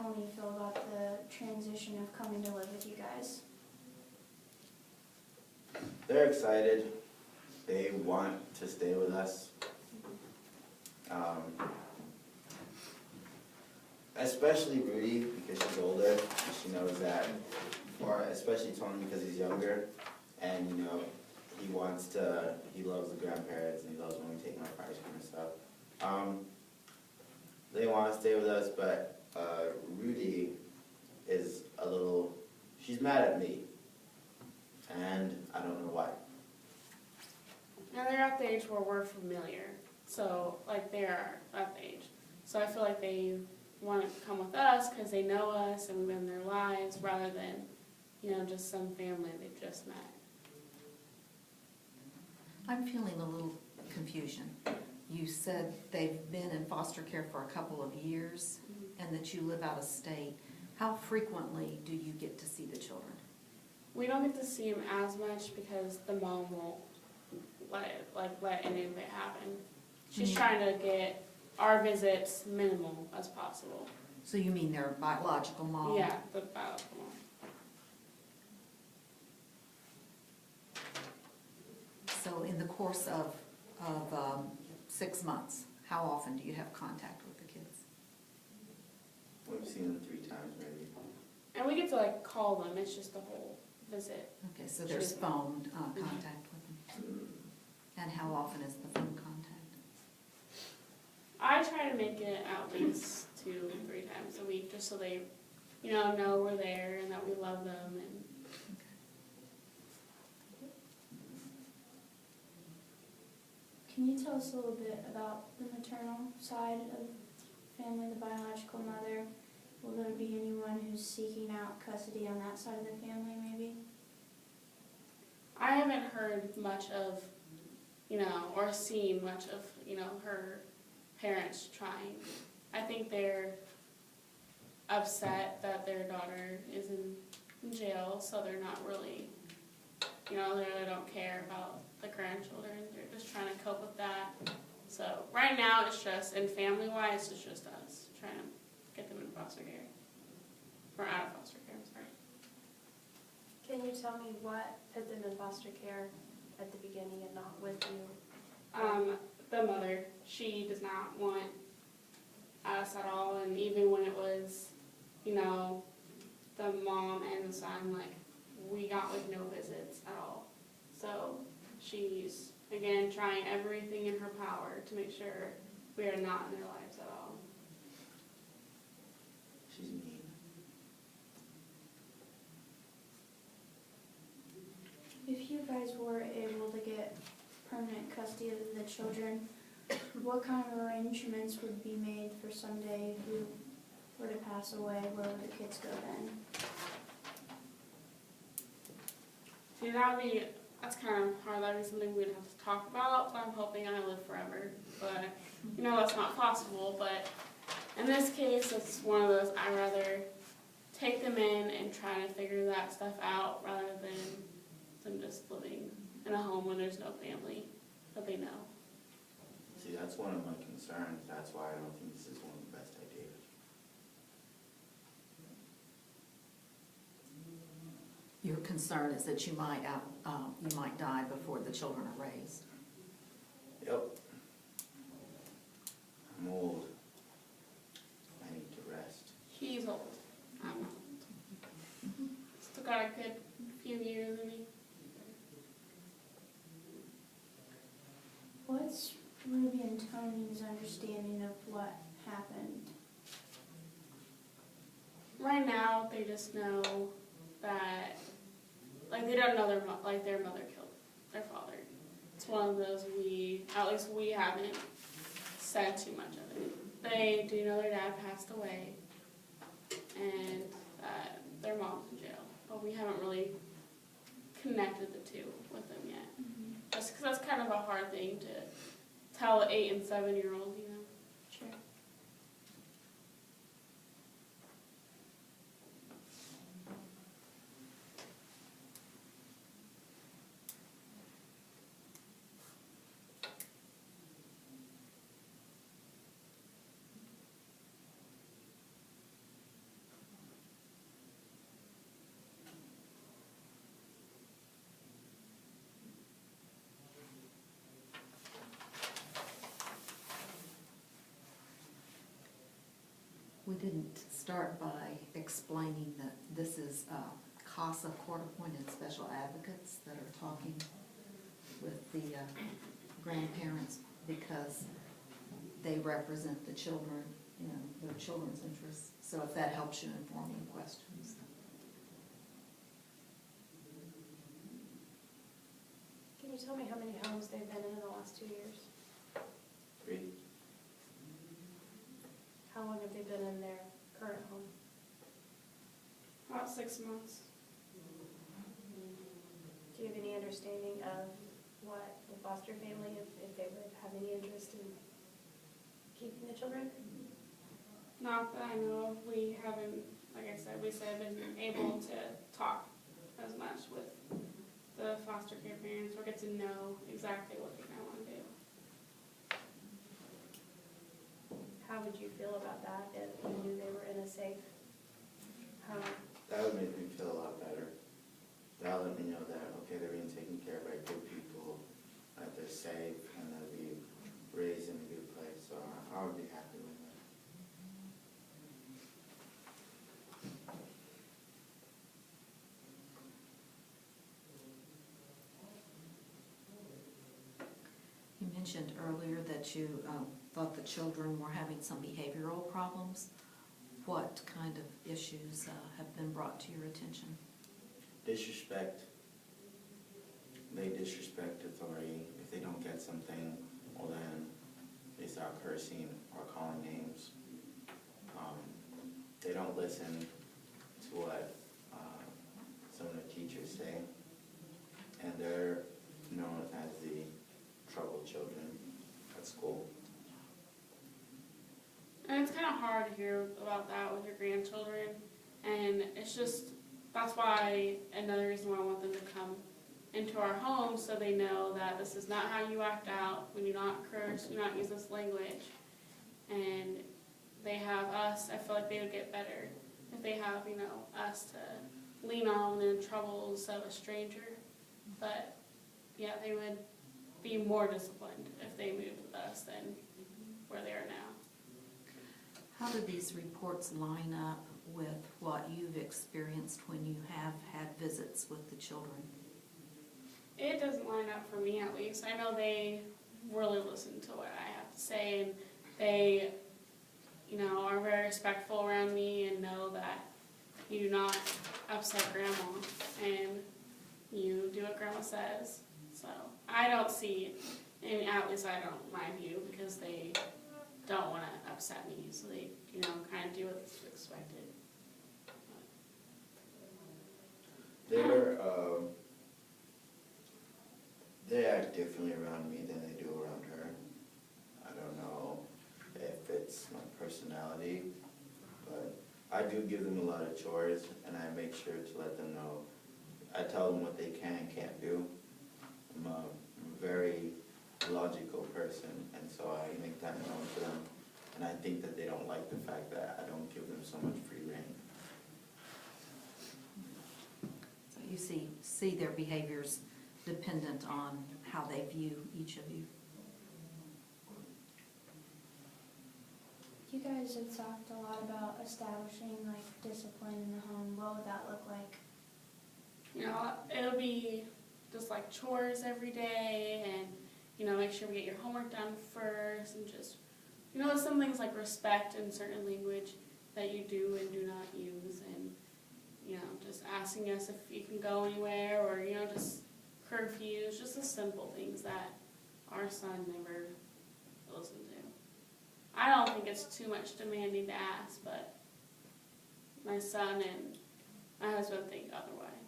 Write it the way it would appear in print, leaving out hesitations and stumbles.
Tony feel about the transition of coming to live with you guys? They're excited. They want to stay with us. Especially Rudy, because she's older. She knows that. Or especially Tony, because he's younger. And, you know, he loves the grandparents, and he loves when we take him out for ice cream and stuff. They want to stay with us, but Rudy is she's mad at me. And I don't know why. Now they're at the age where we're familiar. So, like, they're at the age. So I feel like they want to come with us because they know us and we've been in their lives rather than, you know, just some family they've just met. I'm feeling a little confusion. You said they've been in foster care for a couple of years and that you live out of state. How frequently do you get to see the children? We don't get to see them as much because the mom won't let any of it happen. She's trying to get our visits minimal as possible. So you mean their biological mom? Yeah, the biological mom. So in the course of 6 months, how often do you have contact with the kids? We've seen them 3 times maybe. And we get to, like, call them. It's just the whole visit. Okay, so there's phone contact with them. And how often is the phone contact? I try to make it at least 2 to 3 times a week, just so they, you know we're there and that we love them. And Can you tell us a little bit about the maternal side of the family, the biological mother? Will there be anyone who's seeking out custody on that side of the family, maybe? I haven't heard much of, or seen much of, her parents trying. I think they're upset that their daughter is in jail, so they're not really, they really don't care about the grandchildren. They're just trying to cope with that. So right now it's just, and family-wise, it's just us trying to get them in foster care. Or out of foster care, I'm sorry. Can you tell me what put them in foster care at the beginning and not with you? The mother, she does not want us at all, and even when it was, the mom and the son, we got no visits at all. So she's, again, trying everything in her power to make sure we are not in their lives at all. She's mean. If you guys were able to get permanent custody of the children, what kind of arrangements would be made for someday if you were to pass away? Where would the kids go then? See, that's kind of hard. That would be something we'd have to talk about, but I'm hoping I live forever. But, that's not possible. But in this case, it's one of those, I'd rather take them in and try to figure that stuff out rather than them just living in a home when there's no family that they know. See, that's one of my concerns. That's why I don't think this is one of the best ideas. Your concern is that you might die before the children are raised. Yep. I'm old. I need to rest. He's old. I'm old. Still got a good few years in me. What's Ruby and Tony's understanding of what happened? Right now, they just know that, they don't know their mother killed their father. It's one of those at least we haven't said too much of it. They do know their dad passed away and that their mom's in jail, but we haven't really connected the two with them yet. Just because that's kind of a hard thing to tell an 8- and 7-year-old, Sure. We didn't start by explaining that this is CASA, court-appointed special advocates that are talking with the grandparents because they represent the children, their children's interests. So if that helps you in forming questions. Can you tell me how many homes they've been in the last 2 years? 3. How long have they been in their current home? About 6 months. Do you have any understanding of what the foster family, if they would have any interest in keeping the children? Not that I know of. We haven't, like I said, been able to talk as much with the foster care parents or get to know exactly what they kind of want to do. How would you feel about that if you knew they were in a safe home? That would make me feel a lot better. That would let me know that, okay, they're being taken care of by good people, that they're safe, and they'll be raised in a good place. So I would be happy with that. You mentioned earlier that you thought the children were having some behavioral problems. What kind of issues have been brought to your attention? Disrespect. They disrespect authority. If they don't get something, well then they start cursing or calling names. They don't listen to what some of the teachers say. And they're known as the troubled children at school. And it's kind of hard to hear about that with your grandchildren. And it's just, that's why, another reason why I want them to come into our home so they know that this is not how you act out. We do not curse, we do not use this language. And they have us. I feel like they would get better if they have, us to lean on in troubles of a stranger. But yeah, they would be more disciplined if they moved with us than where they are now. How do these reports line up with what you've experienced when you have had visits with the children? It doesn't line up for me, at least. I know they really listen to what I have to say, and they, are very respectful around me and know that you do not upset Grandma, and you do what Grandma says. So I don't see, and at least I don't, my view, because they don't want to upset me, so they, kind of do what's expected. They act differently around me than they do around her. I don't know if it's my personality, but I do give them a lot of chores, and I make sure to let them know. I tell them what they can and can't do. I'm a very logical person, and so I make that known to them. And I think that they don't like the fact that I don't give them so much free rein. So you see their behaviors dependent on how they view each of you. You guys have talked a lot about establishing discipline in the home. What would that look like? It'll be just like chores every day, and make sure we get your homework done first, and just some things like respect and certain language that you do and do not use, and just asking us if you can go anywhere, or just curfews, just the simple things that our son never listened to. I don't think it's too much demanding to ask, but my son and my husband think otherwise.